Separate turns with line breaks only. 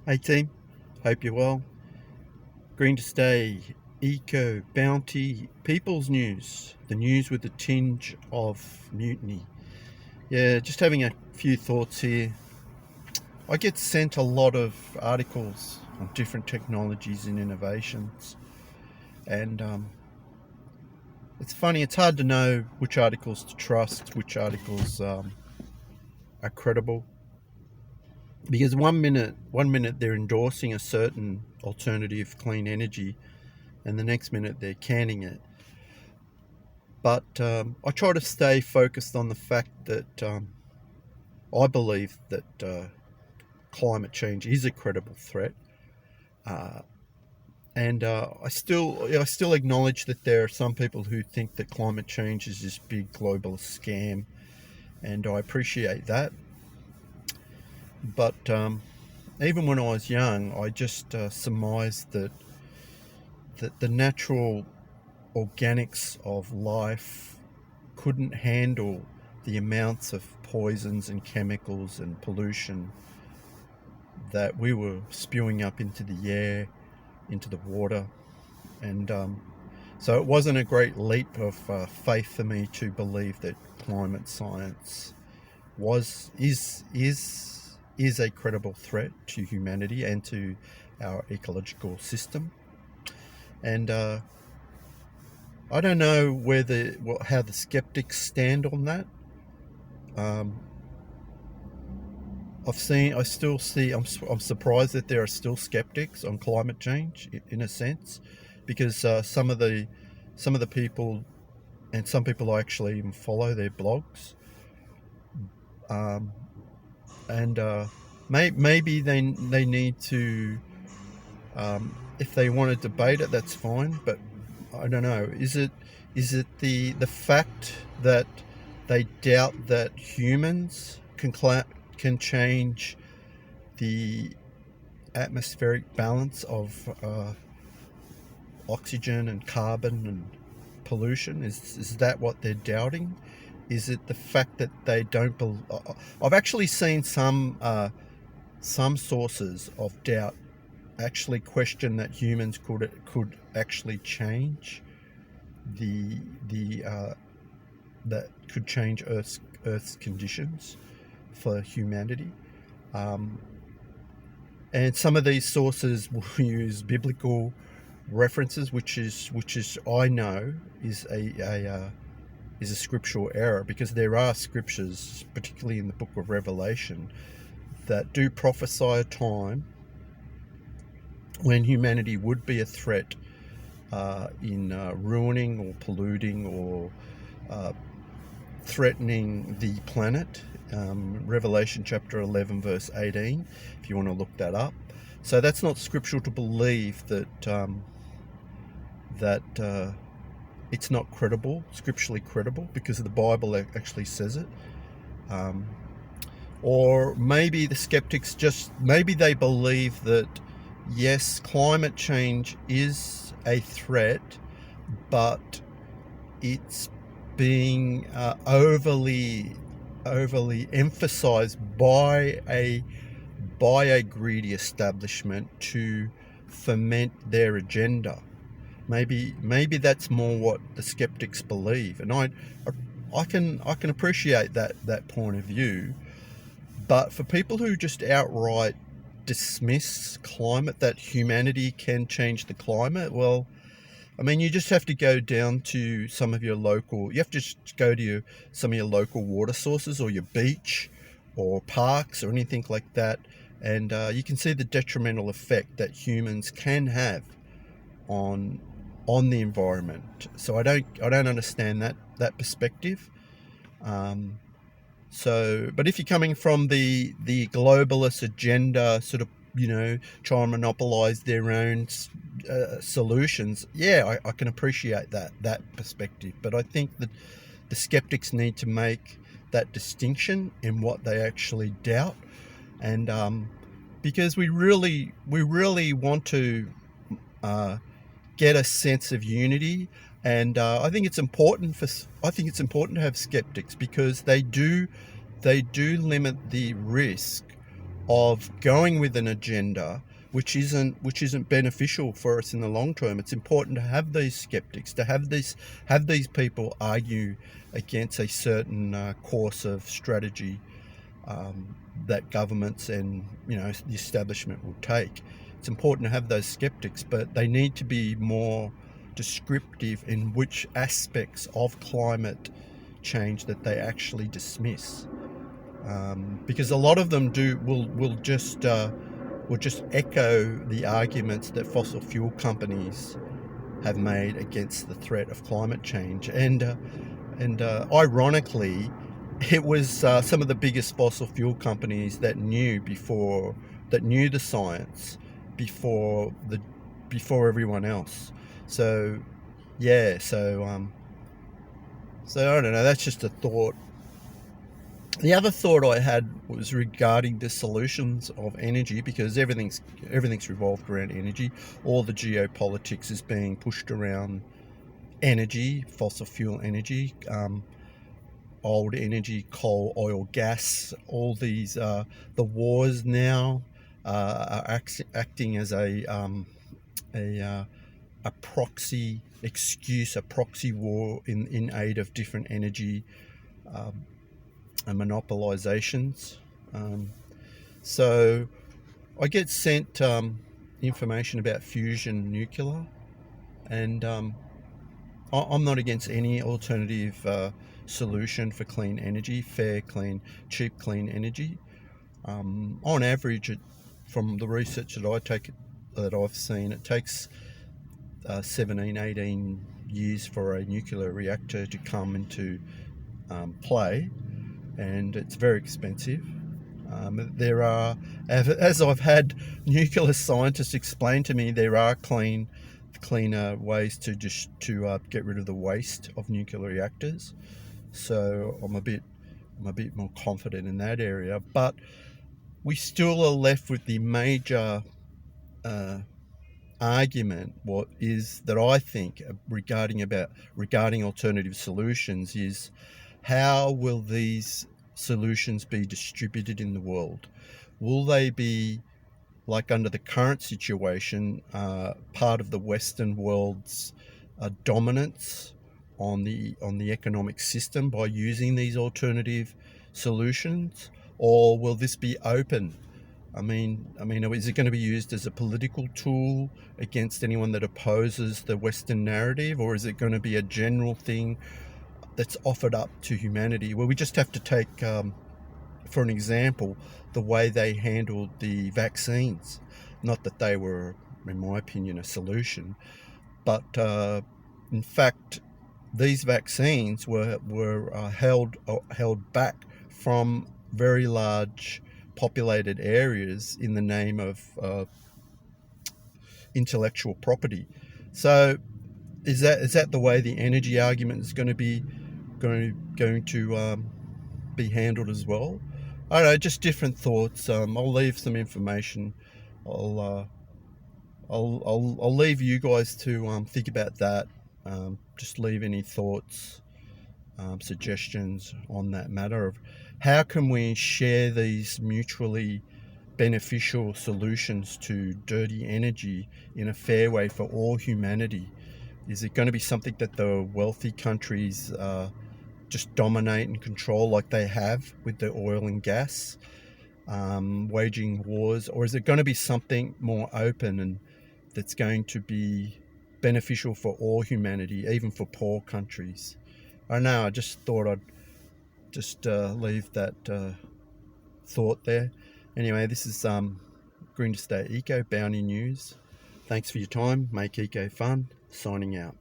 Hey team, hope you're well. Green to stay, eco, bounty, people's news. The news with a tinge of mutiny. Yeah, just having a few thoughts here. I get sent a lot of articles on different technologies and innovations, and it's funny. It's hard to know which articles to trust, which articles are credible, because one minute they're endorsing a certain alternative clean energy, and the next minute they're canning it. But I try to stay focused on the fact that I believe that climate change is a credible threat, uh, and I still acknowledge that there are some people who think that climate change is this big global scam, and I appreciate that. But even when I was young, I just surmised that the natural organics of life couldn't handle the amounts of poisons and chemicals and pollution that we were spewing up into the air, into the water. And so it wasn't a great leap of faith for me to believe that climate science is a credible threat to humanity and to our ecological system. And I don't know how the skeptics stand on that. Um, I still see. I'm surprised that there are still skeptics on climate change, in a sense, because some of the people, and some people I actually even follow their blogs, um, and maybe they need to, if they want to debate it, that's fine. But I don't know. Is it the fact that they doubt that humans can change the atmospheric balance of oxygen and carbon and pollution? Is that what they're doubting? Is it the fact that they don't believe? I've actually seen some sources of doubt actually question that humans could actually change the that could change Earth's conditions for humanity. Um, and some of these sources will use biblical references, which is I know is a scriptural error, because there are scriptures, particularly in the book of Revelation, that do prophesy a time when humanity would be a threat in ruining or polluting or threatening the planet. Revelation chapter 11 verse 18, if you want to look that up. So that's not scriptural to believe that it's not scripturally credible, because the Bible actually says it. Or maybe the skeptics maybe they believe that yes, climate change is a threat, but it's being overly emphasized by a greedy establishment to foment their agenda. Maybe that's more what the skeptics believe, and I can appreciate that point of view. But for people who just outright dismiss climate, that humanity can change the climate, well, I mean, you just have to go down to you have to just go to some of your local water sources, or your beach or parks or anything like that, and you can see the detrimental effect that humans can have on the environment. So I don't understand that perspective. But if you're coming from the globalist agenda, sort of, try and monopolize their own solutions, yeah, I can appreciate that perspective. But I think that the skeptics need to make that distinction in what they actually doubt, and because we really want to get a sense of unity. And I think it's important to have skeptics, because they do limit the risk of going with an agenda which isn't beneficial for us in the long term. It's important to have these skeptics, to have these people argue against a certain course of strategy that governments and the establishment will take. It's important to have those skeptics, but they need to be more descriptive in which aspects of climate change that they actually dismiss, because a lot of them will just echo the arguments that fossil fuel companies have made against the threat of climate change, and ironically, it was some of the biggest fossil fuel companies that knew the science before everyone else. So yeah, so I don't know. That's just a thought. The other thought I had was regarding the solutions of energy, because everything's revolved around energy. All the geopolitics is being pushed around energy, fossil fuel energy, old energy, coal, oil, gas. All these the wars now are acting as a proxy excuse, a proxy war in aid of different energy monopolizations. So I get sent information about fusion nuclear, and I'm not against any alternative solution for clean energy, fair, clean, cheap, clean energy. On average, from the research that I've seen, it takes 17, 18 years for a nuclear reactor to come into play, and it's very expensive. There are, as I've had nuclear scientists explain to me, there are cleaner ways to get rid of the waste of nuclear reactors. So I'm a bit more confident in that area, but we still are left with the major argument. What is that I think regarding alternative solutions is, how will these solutions be distributed in the world? Will they be, like under the current situation, part of the Western world's dominance on the economic system by using these alternative solutions, or will this be open? I mean, is it going to be used as a political tool against anyone that opposes the Western narrative, or is it going to be a general thing that's offered up to humanity? Well, we just have to take, for an example, the way they handled the vaccines. Not that they were, in my opinion, a solution, but in fact, these vaccines were held back from very large populated areas in the name of intellectual property. So is that the way the energy argument is going to be handled as well? I don't know, just different thoughts. I'll leave some information. I'll leave you guys to think about that. Just leave any thoughts, suggestions on that matter of how can we share these mutually beneficial solutions to dirty energy in a fair way for all humanity. Is it going to be something that the wealthy countries just dominate and control like they have with the oil and gas, waging wars, or is it going to be something more open and that's going to be beneficial for all humanity, even for poor countries? I don't know, I just thought I'd just leave that thought there. Anyway, this is Green to Stay Eco Bounty News. Thanks for your time. Make eco fun. Signing out.